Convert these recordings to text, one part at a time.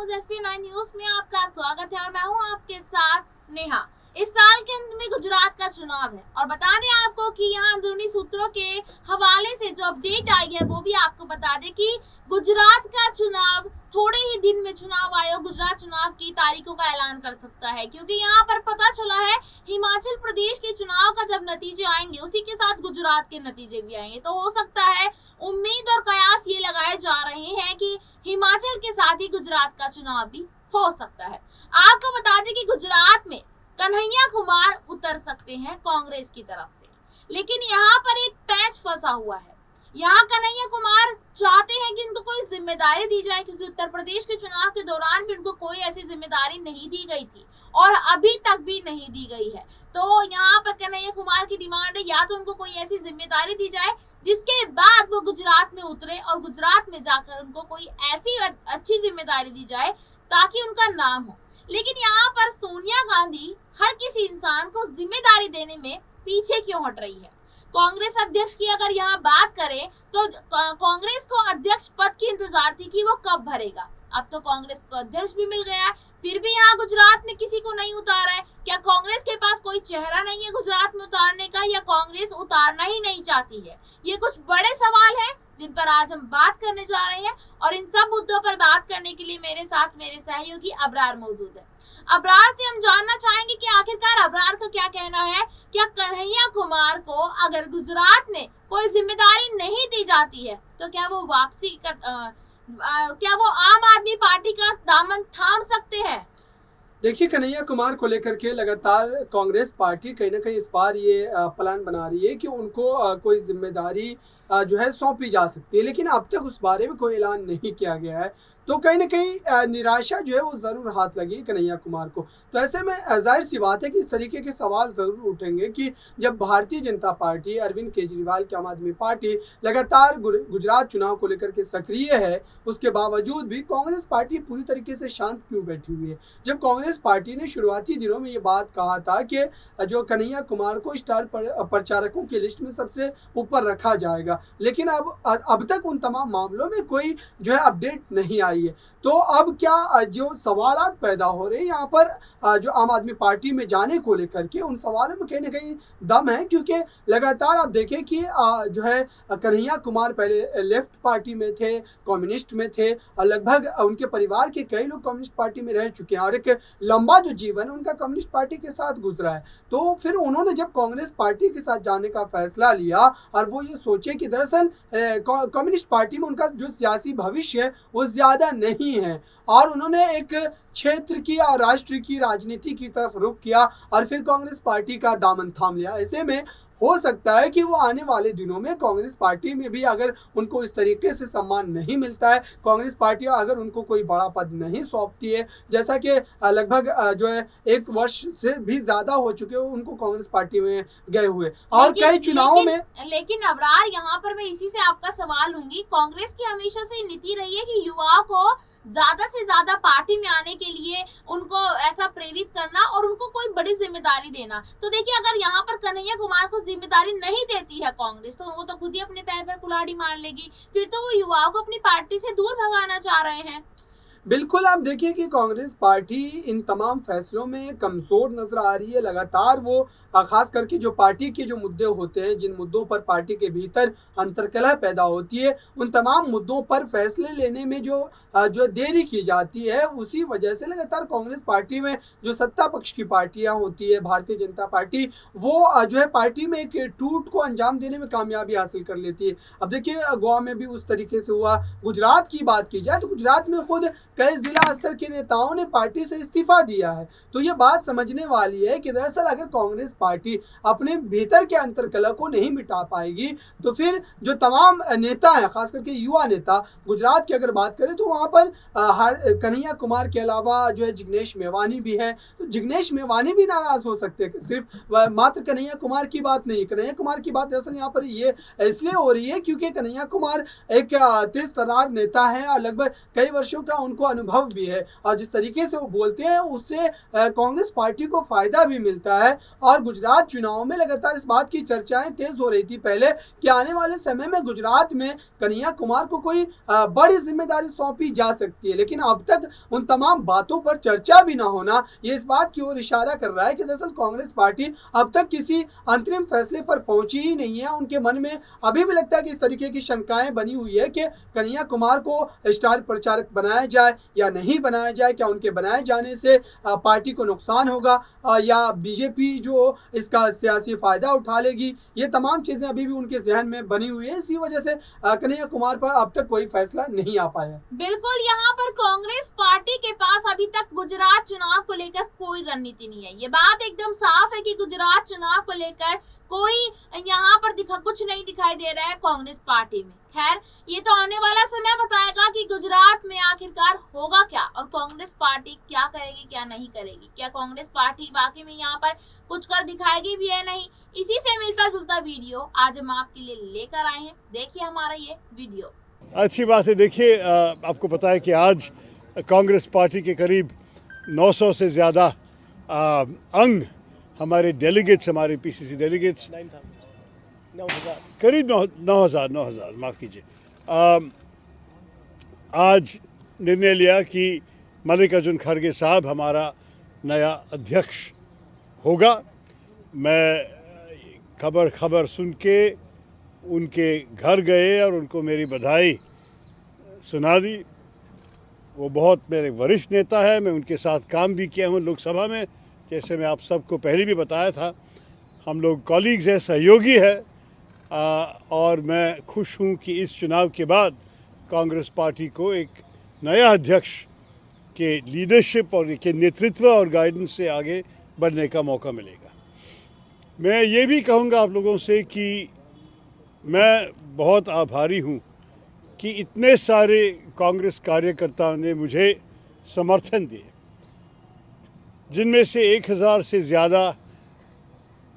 News SP9 news में आपका स्वागत है और मैं हूं आपके साथ नेहा। इस साल के अंत में गुजरात का चुनाव है और बता दें आपको कि यहाँ अंदरूनी सूत्रों के हवाले से जो अपडेट आई है वो भी आपको बता दें कि गुजरात का चुनाव थोड़े ही दिन में चुनाव आयोग गुजरात चुनाव की तारीखों का ऐलान कर सकता है, क्योंकि यहाँ पर पता चला है हिमाचल प्रदेश के चुनाव का जब नतीजे आएंगे उसी के साथ गुजरात के नतीजे भी आएंगे। तो हो सकता है, उम्मीद और कयास ये लगाए जा रहे हैं कि हिमाचल के साथ ही गुजरात का चुनाव भी हो सकता है। आपको बता दें कि गुजरात में कन्हैया कुमार उतर सकते हैं कांग्रेस की तरफ से, लेकिन यहाँ पर एक पैच फंसा हुआ है। यहाँ कन्हैया कुमार चाहते हैं कि उनको कोई जिम्मेदारी दी जाए, क्योंकि उत्तर प्रदेश के चुनाव के दौरान भी उनको कोई ऐसी जिम्मेदारी नहीं दी गई थी और अभी तक भी नहीं दी गई है। तो यहाँ पर कन्हैया कुमार की डिमांड है या तो उनको कोई ऐसी जिम्मेदारी दी जाए जिसके बाद वो गुजरात में उतरे और गुजरात में जाकर उनको कोई ऐसी अच्छी जिम्मेदारी दी जाए ताकि उनका नाम हो। लेकिन यहाँ पर सोनिया गांधी हर किसी इंसान को जिम्मेदारी देने में पीछे क्यों हट रही है? कांग्रेस अध्यक्ष की अगर यहाँ बात करें तो कांग्रेस को अध्यक्ष पद की इंतजार थी कि वो कब भरेगा। अब तो कांग्रेस को अध्यक्ष भी मिल गया है, फिर भी यहाँ गुजरात में किसी को नहीं उतारा है। क्या कांग्रेस के पास कोई चेहरा नहीं है गुजरात में उतारने का, या कांग्रेस उतारना ही नहीं चाहती है? ये कुछ बड़े सवाल हैं जिन पर आज हम बात करने जा रहे हैं और इन सब मुद्दों पर बात करने के लिए मेरे साथ मेरे सहयोगी अबरार मौजूद है। अबरार से हम जानना चाहेंगे कि आखिरकार अबरार का क्या कहना है। क्या कन्हैया कुमार को अगर गुजरात में कोई जिम्मेदारी नहीं दी जाती है तो क्या वो वापसी कर क्या वो आम आदमी पार्टी का दामन थाम सकते हैं? देखिए, कन्हैया कुमार को लेकर के लगातार कांग्रेस पार्टी कहीं ना कहीं इस बार ये प्लान बना रही है कि उनको कोई जिम्मेदारी जो है सौंपी जा सकती है, लेकिन अब तक उस बारे में कोई ऐलान नहीं किया गया है। तो कहीं ना कहीं निराशा जो है वो ज़रूर हाथ लगी कन्हैया कुमार को। तो ऐसे में जाहिर सी बात है कि इस तरीके के सवाल ज़रूर उठेंगे कि जब भारतीय जनता पार्टी, अरविंद केजरीवाल की आम आदमी पार्टी लगातार गुजरात चुनाव को लेकर के सक्रिय है, उसके बावजूद भी कांग्रेस पार्टी पूरी तरीके से शांत क्यों बैठी हुई है? जब कांग्रेस पार्टी ने शुरुआती दिनों में ये बात कहा था कि जो कन्हैया कुमार को स्टार प्रचारकों की लिस्ट में सबसे ऊपर रखा जाएगा, लेकिन अब तक उन तमाम मामलों में कोई जो है अपडेट नहीं आई है। तो अब क्या जो सवालात पैदा हो रहे हैं यहाँ पर जो आम आदमी पार्टी में जाने को लेकर के, उन सवालों में कहीं ना कहीं दम है, क्योंकि लगातार आप देखें कि जो है कन्हैया कुमार पहले लेफ्ट पार्टी में थे, कम्युनिस्ट में थे और लगभग उनके परिवार के कई लोग कम्युनिस्ट पार्टी में रह चुके हैं और एक लंबा जो जीवन उनका कम्युनिस्ट पार्टी के साथ गुजरा है। तो फिर उन्होंने जब कांग्रेस पार्टी के साथ जाने का फैसला लिया और वो ये सोचे कि दरअसल कम्युनिस्ट पार्टी में उनका जो सियासी भविष्य है वो ज़्यादा नहीं है, और उन्होंने एक क्षेत्र की और राष्ट्र की राजनीति की तरफ रुख किया और फिर कांग्रेस पार्टी का दामन थाम लिया। ऐसे में हो सकता है कि वो आने वाले दिनों में कांग्रेस पार्टी में भी अगर उनको इस तरीके से सम्मान नहीं मिलता है, कांग्रेस पार्टी अगर उनको कोई बड़ा पद नहीं सौंपती है, जैसा कि लगभग जो है 1 वर्ष से भी ज़्यादा हो चुके हो उनको कांग्रेस पार्टी में गए हुए और कई चुनावों में। लेकिन अबरार, यहाँ पर मैं इसी से आपका सवाल लूंगी। कांग्रेस की हमेशा से नीति रही है कि युवाओं को ज्यादा से ज्यादा पार्टी में आने के लिए उनको ऐसा प्रेरित करना और उनको कोई बड़ी जिम्मेदारी देना। तो देखिए, अगर यहाँ पर कन्हैया कुमार को जिम्मेदारी नहीं देती है कांग्रेस, तो वो तो खुद ही अपने पैर पर कुल्हाड़ी मार लेगी। फिर तो वो युवाओं को अपनी पार्टी से दूर भगाना चाह रहे हैं। बिल्कुल, आप देखिए कि कांग्रेस पार्टी इन तमाम फैसलों में कमज़ोर नज़र आ रही है। लगातार वो खास करके जो पार्टी के जो मुद्दे होते हैं, जिन मुद्दों पर पार्टी के भीतर अंतर्कलह पैदा होती है, उन तमाम मुद्दों पर फैसले लेने में जो देरी की जाती है, उसी वजह से लगातार कांग्रेस पार्टी में जो सत्ता पक्ष की पार्टियां होती है, भारतीय जनता पार्टी, वो जो है पार्टी में एक टूट को अंजाम देने में कामयाबी हासिल कर लेती है। अब देखिए, गोवा में भी उस तरीके से हुआ। गुजरात की बात की जाए तो गुजरात में खुद कई जिला स्तर के नेताओं ने पार्टी से इस्तीफा दिया है। तो ये बात समझने वाली है कि दरअसल अगर कांग्रेस पार्टी अपने भीतर के अंतर्कलह को नहीं मिटा पाएगी तो फिर जो तमाम नेता हैं, खास करके युवा नेता, गुजरात की अगर बात करें तो वहाँ पर कन्हैया कुमार के अलावा जो है जिग्नेश मेवानी भी है। तो जिग्नेश मेवानी भी नाराज हो सकते हैं। सिर्फ मात्र कन्हैया कुमार की बात नहीं, कन्हैया कुमार की बात दरअसल यहाँ पर ये इसलिए हो रही है क्योंकि कन्हैया कुमार एक तेज तर्रार नेता है और लगभग कई वर्षों का उनको उनको अनुभव भी है और जिस तरीके से वो बोलते हैं उससे कांग्रेस पार्टी को फायदा भी मिलता है। और गुजरात चुनाव में लगातार इस बात की चर्चाएं तेज हो रही थी पहले कि आने वाले समय में गुजरात में कन्हैया कुमार को कोई बड़ी जिम्मेदारी सौंपी जा सकती है, लेकिन अब तक उन तमाम बातों पर चर्चा भी ना होना ये इस बात की ओर इशारा कर रहा है कि दरअसल कांग्रेस पार्टी अब तक किसी अंतरिम फैसले पर पहुंची ही नहीं है। उनके मन में अभी भी लगता है कि इस तरीके की शंकाएं बनी हुई है कि कन्हैया कुमार को स्टार प्रचारक बनाया जाए या नहीं बनाया जाए, क्या उनके बनाए जाने से पार्टी को नुकसान होगा या बीजेपी जो इसका सियासी फायदा उठा लेगी। ये तमाम चीजें अभी भी उनके जहन में बनी हुई है, इसी वजह से कन्हैया कुमार पर अब तक कोई फैसला नहीं आ पाया। बिल्कुल, यहाँ पर कांग्रेस पार्टी के पास अभी तक गुजरात चुनाव को लेकर कोई रणनीति नहीं है। ये बात एकदम साफ है कि गुजरात चुनाव को लेकर कोई यहाँ पर कुछ नहीं दिखाई दे रहा है कांग्रेस पार्टी में। खैर, ये तो आने वाला समय बताएगा कि गुजरात में आखिरकार होगा क्या और कांग्रेस पार्टी क्या करेगी क्या नहीं करेगी। क्या कांग्रेस पार्टी वाकई में यहाँ पर कुछ कर दिखाएगी भी है नहीं। इसी से मिलता जुलता वीडियो आज हम आपके लिए लेकर आए हैं, देखिए हमारा ये वीडियो। अच्छी बात है। देखिए, आपको पता है कि आज कांग्रेस पार्टी के करीब 900 से ज़्यादा अंग हमारे डेलीगेट्स, हमारे पीसीसी डेलीगेट्स 9,000 करीब 9,000 माफ़ कीजिए, आज निर्णय लिया कि मल्लिकार्जुन खड़गे साहब हमारा नया अध्यक्ष होगा। मैं खबर सुन के उनके घर गए और उनको मेरी बधाई सुना दी। वो बहुत मेरे वरिष्ठ नेता है, मैं उनके साथ काम भी किया हूँ लोकसभा में, जैसे मैं आप सबको पहले भी बताया था। हम लोग कॉलीग्स हैं, सहयोगी है, और मैं खुश हूँ कि इस चुनाव के बाद कांग्रेस पार्टी को एक नया अध्यक्ष के लीडरशिप और के नेतृत्व और गाइडेंस से आगे बढ़ने का मौका मिलेगा। मैं ये भी कहूँगा आप लोगों से कि मैं बहुत आभारी हूँ कि इतने सारे कांग्रेस कार्यकर्ताओं ने मुझे समर्थन दिए, जिनमें से 1000 से ज़्यादा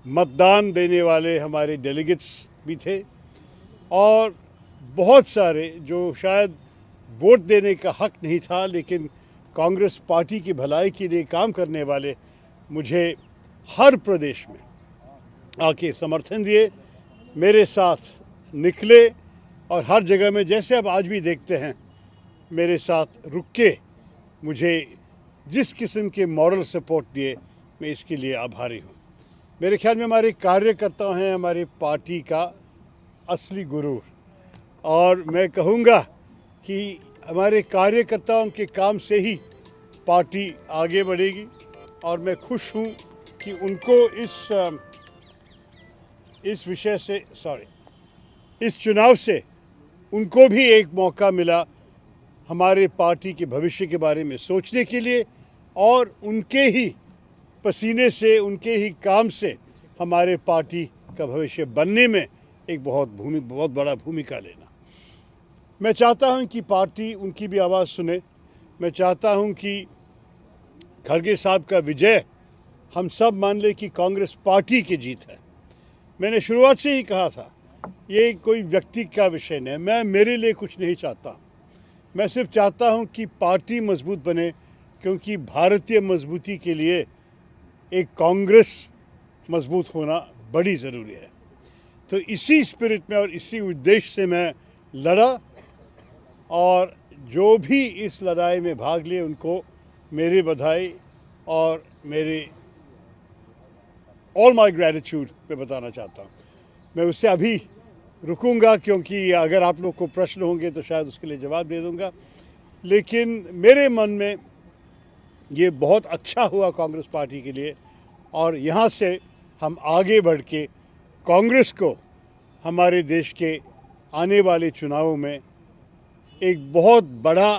मतदान देने वाले हमारे डेलीगेट्स भी थे और बहुत सारे जो शायद वोट देने का हक नहीं था लेकिन कांग्रेस पार्टी की भलाई के लिए काम करने वाले मुझे हर प्रदेश में आके समर्थन दिए, मेरे साथ निकले और हर जगह में, जैसे अब आज भी देखते हैं, मेरे साथ रुक के मुझे जिस किस्म के मॉरल सपोर्ट दिए, मैं इसके लिए आभारी हूँ। मेरे ख्याल में हमारे कार्यकर्ता हैं हमारी पार्टी का असली गुरूर, और मैं कहूँगा कि हमारे कार्यकर्ताओं के काम से ही पार्टी आगे बढ़ेगी। और मैं खुश हूँ कि उनको इस विषय से इस चुनाव से उनको भी एक मौका मिला हमारे पार्टी के भविष्य के बारे में सोचने के लिए, और उनके ही पसीने से, उनके ही काम से हमारे पार्टी का भविष्य बनने में एक बहुत बड़ा भूमिका लेना। मैं चाहता हूं कि पार्टी उनकी भी आवाज़ सुने। मैं चाहता हूं कि खड़गे साहब का विजय हम सब मान ले कि कांग्रेस पार्टी की जीत है। मैंने शुरुआत से ही कहा था, ये कोई व्यक्ति का विषय नहीं, मैं मेरे लिए कुछ नहीं चाहता। मैं सिर्फ चाहता हूं कि पार्टी मजबूत बने, क्योंकि भारतीय मजबूती के लिए एक कांग्रेस मजबूत होना बड़ी ज़रूरी है। तो इसी स्पिरिट में और इसी उद्देश्य से मैं लड़ा, और जो भी इस लड़ाई में भाग लिए उनको मेरी बधाई और मेरी ऑल माई ग्रैटिट्यूड मैं बताना चाहता हूँ। मैं उससे अभी रुकूंगा, क्योंकि अगर आप लोग को प्रश्न होंगे तो शायद उसके लिए जवाब दे दूंगा, लेकिन मेरे मन में ये बहुत अच्छा हुआ कांग्रेस पार्टी के लिए, और यहाँ से हम आगे बढ़ के कांग्रेस को हमारे देश के आने वाले चुनावों में एक बहुत बड़ा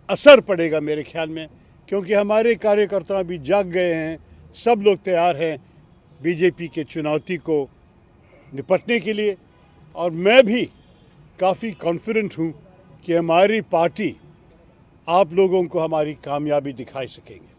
असर पड़ेगा मेरे ख्याल में, क्योंकि हमारे कार्यकर्ता भी जाग गए हैं, सब लोग तैयार हैं बीजेपी के चुनौती को निपटने के लिए। और मैं भी काफ़ी कॉन्फिडेंट हूँ कि हमारी पार्टी आप लोगों को हमारी कामयाबी दिखा सकेंगे।